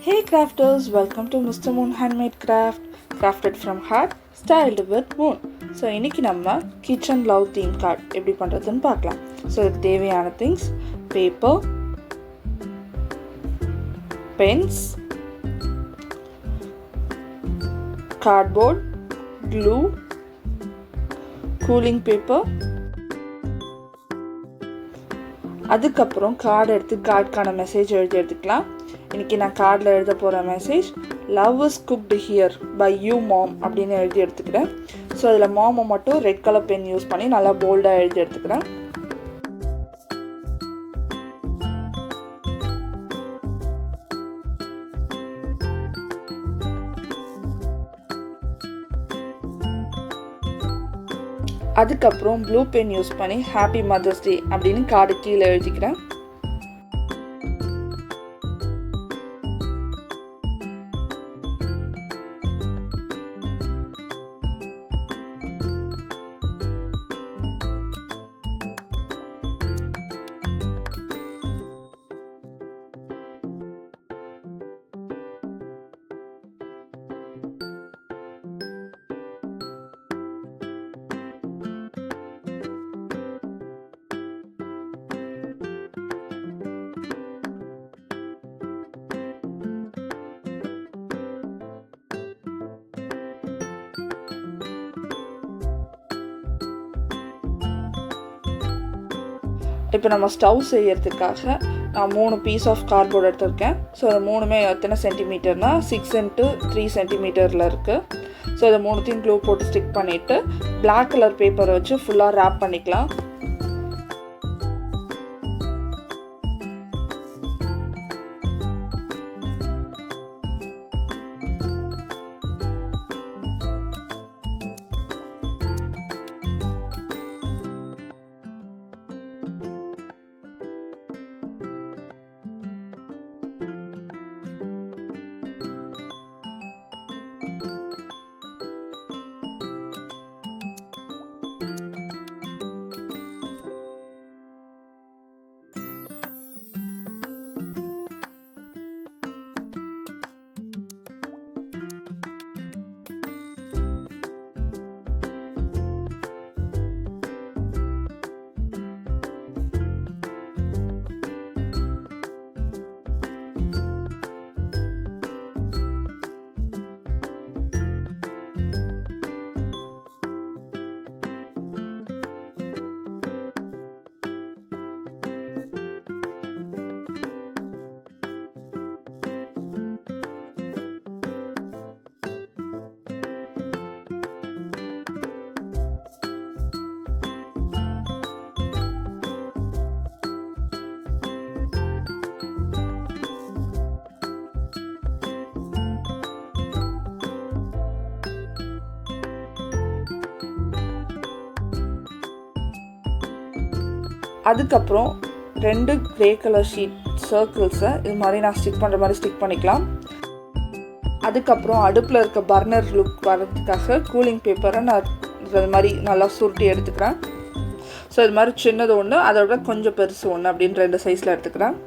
Hey crafters, welcome to Mr. Moon Handmade Craft, crafted from heart, styled with moon. So இன்றைக்கி நம்ம kitchen love theme card எப்படி பண்ணுறதுன்னு பார்க்கலாம். So இதுக்கு தேவையான things: paper, pens, cardboard, glue, cooling paper. அதுக்கப்புறம் card எடுத்து கார்டுக்கான மெசேஜ் எழுதி எடுத்துக்கலாம். இன்றைக்கி நான் கார்டில் எழுத போகிற message love is cooked here by you mom அப்படின்னு எழுதி எடுத்துக்கிறேன். ஸோ அதில் மாமை மட்டும் ரெட் கலர் பென் யூஸ் பண்ணி நல்லா போல்டாக எழுதி எடுத்துக்கிறேன். அதுக்கப்புறம் ப்ளூ பென் யூஸ் பண்ணி ஹாப்பி மதர்ஸ் டே அப்படின்னு கார்டு கீழே எழுதிக்கிறேன். இப்போ நம்ம ஸ்டவ் செய்யறதுக்காக நான் 3 பீஸ் ஆஃப் கார்ட்போர்ட் எடுத்திருக்கேன். ஸோ அது மூணுமே எத்தனை சென்டிமீட்டர்னா 6 × 3 சென்டிமீட்டரில் இருக்குது. ஸோ அதை மூணுத்தையும் க்ளூ போட்டு ஸ்டிக் பண்ணிவிட்டு பிளாக் கலர் பேப்பரை வச்சு ஃபுல்லாக ரேப் பண்ணிக்கலாம். அதுக்கப்புறம் 2 கிரே கலர் ஷீட் சர்க்கிள்ஸை இது மாதிரி நான் ஸ்டிக் பண்ணுற மாதிரி ஸ்டிக் பண்ணிக்கலாம். அதுக்கப்புறம் அடுப்பில் இருக்க பர்னர் லுக் வர்றதுக்காக கூலிங் பேப்பரை நான் இது மாதிரி நல்லா சுருட்டி எடுத்துக்கிறேன். ஸோ இது மாதிரி சின்னது ஒன்று, அதோட கொஞ்சம் பெருசு ஒன்று அப்படின்னு 2 சைஸில் எடுத்துக்கிறேன்.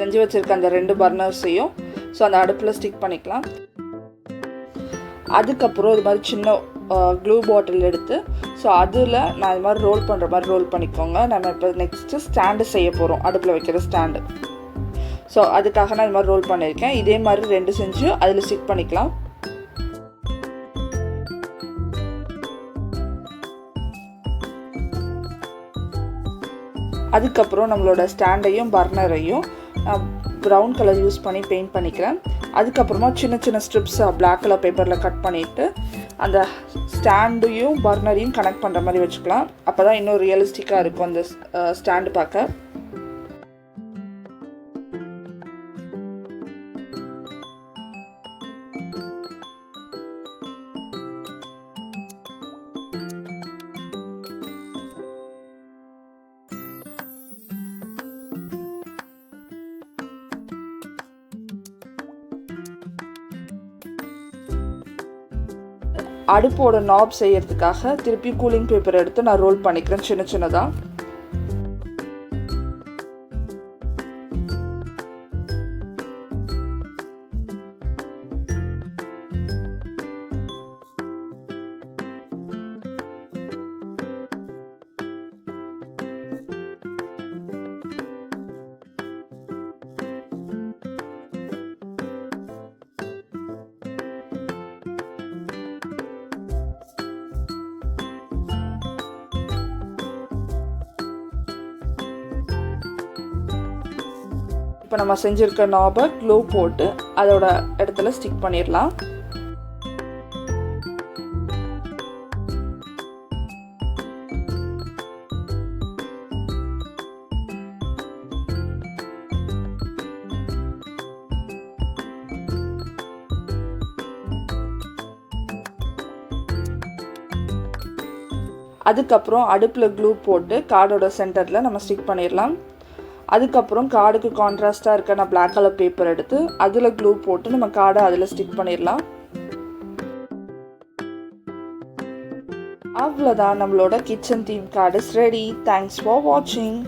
செஞ்சு வச்சுருக்க அந்த 2 பர்னர்ஸையும் ஸோ அந்த அடுப்பில் ஸ்டிக் பண்ணிக்கலாம். அதுக்கப்புறம் இது மாதிரி சின்ன க்ளூ பாட்டில் எடுத்து ஸோ அதில் நான் இது மாதிரி ரோல் பண்ணுற மாதிரி ரோல் பண்ணிக்கோங்க. நம்ம இப்போ நெக்ஸ்ட்டு ஸ்டாண்டு செய்ய போகிறோம், அடுப்பில் வைக்கிற ஸ்டாண்டு. ஸோ அதுக்காக நான் இது மாதிரி ரோல் பண்ணியிருக்கேன். இதே மாதிரி 2 செஞ்சு அதில் ஸ்டிக் பண்ணிக்கலாம். அதுக்கப்புறம் நம்மளோட ஸ்டாண்டையும் பர்னரையும் ப்ரௌன் கலர் யூஸ் பண்ணி பெயிண்ட் பண்ணிக்கிறேன். அதுக்கப்புறமா சின்ன சின்ன ஸ்ட்ரிப்ஸை பிளாக் கலர் பேப்பரில் கட் பண்ணிவிட்டு அந்த ஸ்டாண்டையும் பர்னரையும் கனெக்ட் பண்ணுற மாதிரி வச்சுக்கலாம். அப்போ தான் இன்னும் ரியலிஸ்டிக்காக இருக்கும் அந்த ஸ்டாண்டு பார்க்க. அடுப்போட நாப் செய்யறதுக்காக திருப்பி கூலிங் பேப்பர் எடுத்து நான் ரோல் பண்ணிக்கிறேன் சின்ன சின்னதாக. இப்போ நம்ம செஞ்சுருக்க நாபை க்ளூ போட்டு அதோட இடத்துல ஸ்டிக் பண்ணிடலாம். அதுக்கப்புறம் அடுப்பில் க்ளூ போட்டு கார்டோட சென்டரில் நம்ம ஸ்டிக் பண்ணிடலாம். அதுக்கப்புறம் கார்டுக்கு கான்ட்ராஸ்டாக இருக்க நான் பிளாக் கலர் பேப்பர் எடுத்து அதில் க்ளூ போட்டு நம்ம கார்டை அதில் ஸ்டிக் பண்ணிடலாம். அவ்வளோதான், நம்மளோட kitchen theme card is ready. Thanks for வாட்சிங்.